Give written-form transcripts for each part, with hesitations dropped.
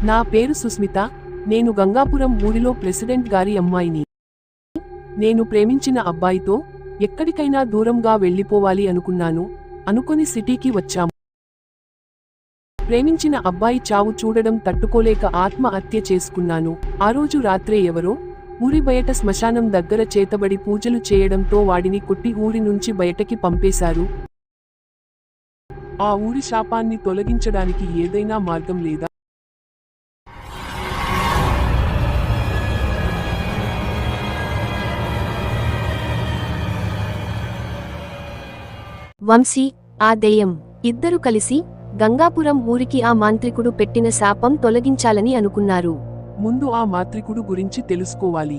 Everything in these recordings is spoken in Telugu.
నా పేరు సుస్మిత. నేను గంగాపురం ఊరిలో ప్రెసిడెంట్ గారి అమ్మాయిని. నేను ప్రేమించిన అబ్బాయితో ఎక్కడికైనా దూరంగా వెళ్ళిపోవాలి అనుకుని సిటీకి వచ్చాము. ప్రేమించిన అబ్బాయి చావు చూడడం తట్టుకోలేక ఆత్మహత్య చేసుకున్నాను. ఆ రోజు రాత్రే ఎవరో ఊరి బయట శ్మశానం దగ్గర చేతబడి పూజలు చేయడంతో వాడిని కొట్టి ఊరి నుంచి బయటకి పంపేశారు. ఆ ఊరి శాపాన్ని తొలగించడానికి ఏదైనా మార్గం లేదా? వంశీ, ఆ దెయ్యం ఇద్దరు కలిసి గంగాపురం ఊరికి ఆ మాంత్రికుడు పెట్టిన శాపం తొలగించాలని అనుకున్నారు. ముందు ఆ మాంత్రికుడు గురించి తెలుసుకోవాలి.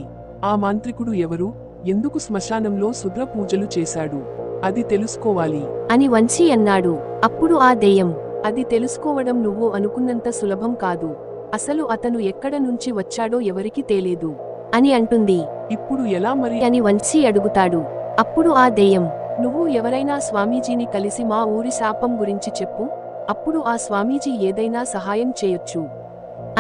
ఆ మాంత్రికుడు ఎవరు, ఎందుకు శ్మశానంలో శుద్ర పూజలు చేశాడు, అది తెలుసుకోవాలి అని వంశీ అన్నాడు. అప్పుడు ఆ దెయ్యం, అది తెలుసుకోవడం నువ్వు అనుకున్నంత సులభం కాదు. అసలు అతను ఎక్కడ నుంచి వచ్చాడో ఎవరికి తెలియదు అని అంటుంది. ఇప్పుడు ఎలా మరి అని వంశీ అడుగుతాడు. అప్పుడు ఆ దెయ్యం, నువ్వు ఎవరైనా స్వామీజీని కలిసి మా ఊరి శాపం గురించి చెప్పు, అప్పుడు ఆ స్వామీజీ ఏదైనా సహాయం చేయొచ్చు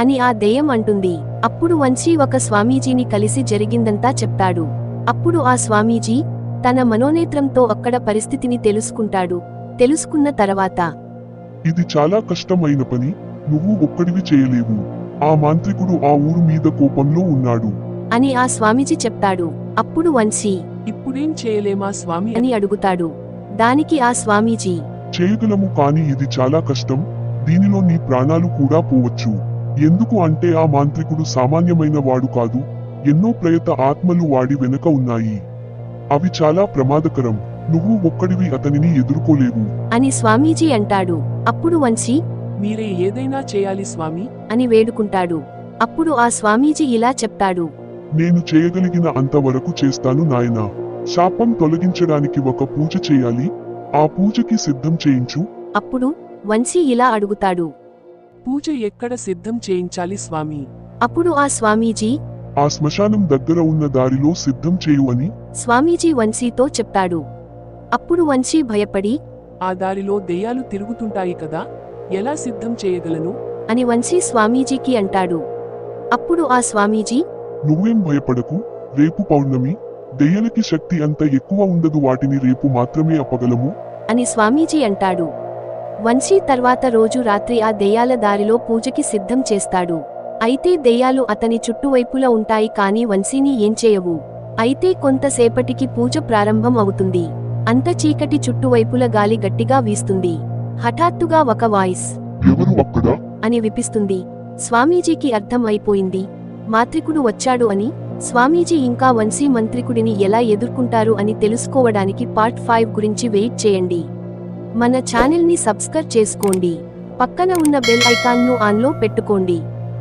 అని ఆ దెయ్యం అంటుంది. అప్పుడు వంశీ ఒక స్వామీజీని కలిసి జరిగిందంతా చెప్తాడు. అప్పుడు ఆ స్వామీజీ తన మనోనేత్రంతో అక్కడ పరిస్థితిని తెలుసుకుంటాడు. తెలుసుకున్న తర్వాత, ఇది చాలా కష్టమైన పని, నువ్వు ఒక్కడివి చేయలేవు. ఆ మాంత్రికుడు ఆ ఊరు మీద కోపంలో ఉన్నాడు అని ఆ స్వామీజీ చెప్తాడు. అప్పుడు వంశీ, ఇప్పుడేం చేయలేమా స్వామి అని అడుగుతాడు. దానికి ఆ స్వామీజీ, చేయగలము, కాని ఇది చాలా కష్టం, దీనిలో నీ ప్రాణాలు కూడా పోవచ్చు. ఎందుకు అంటే ఆ మాంత్రికుడు సామాన్యమైన వాడు కాదు, ఎన్నో ప్రేత ఆత్మలు వాడి వెనుక ఉన్నాయి. అవి చాలా ప్రమాదకరం, నువ్వు ఒక్కడివి అతనిని ఎదుర్కోలేవు అని స్వామీజీ అంటాడు. అప్పుడు వంశీ, మీరే ఏదైనా చేయాలి స్వామి అని వేడుకుంటాడు. అప్పుడు ఆ స్వామీజీ ఇలా చెప్తాడు, నేను చేయగలిగిన అంతవరకు చేస్తాను నాయనా. శాపం తొలగించడానికి ఒక పూజ చేయాలి, ఆ పూజకి సిద్ధం చేయించు. అప్పుడు వంశీ ఇలా అడుగుతాడు, పూజ ఎక్కడ సిద్ధం చేయించాలి స్వామి? అప్పుడు ఆ స్వామీజీ, ఆ శ్మశానం దగ్గర ఉన్న దారిలో సిద్ధం చేయు అని స్వామీజీ వంశీతో చెప్తాడు. అప్పుడు వంశీ భయపడి, ఆ దారిలో దెయ్యాలు తిరుగుతుంటాయి కదా, ఎలా సిద్ధం చేయగలను అని వంశీ స్వామీజీకి అంటాడు. అప్పుడు ఆ స్వామీజీ, నువ్వేం భయపడకు, రేపు పౌర్ణమి, దెయ్యాలకి శక్తి అంత ఎక్కువ ఉండదు, వాటిని రేపు మాత్రమే అప్పగలము అని స్వామీజీ అంటాడు. వంశీ తర్వాత రోజు రాత్రి ఆ దెయ్యాల దారిలో పూజకి సిద్ధం చేస్తాడు. అయితే దెయ్యాలు అతని చుట్టువైపులా ఉంటాయి, కానీ వంశీని ఏం చేయవు. అయితే కొంతసేపటికి పూజ ప్రారంభం అవుతుంది. అంత చీకటి, చుట్టువైపుల గాలి గట్టిగా వీస్తుంది. హఠాత్తుగా ఒక వాయిస్, ఎవరు అక్కడ అని వినిపిస్తుంది. స్వామీజీకి అర్థం అయిపోయింది, మాంత్రికుడు వచ్చాడు అని. స్వామీజీ ఇంకా వంశీ మంత్రికుడిని ఎలా ఎదుర్కొంటారు అని తెలుసుకోవడానికి పార్ట్ 5 గురించి వెయిట్ చేయండి. మన ఛానల్ని సబ్స్క్రైబ్ చేసుకోండి, పక్కన ఉన్న బెల్ ఐకాన్ను ఆన్లో పెట్టుకోండి.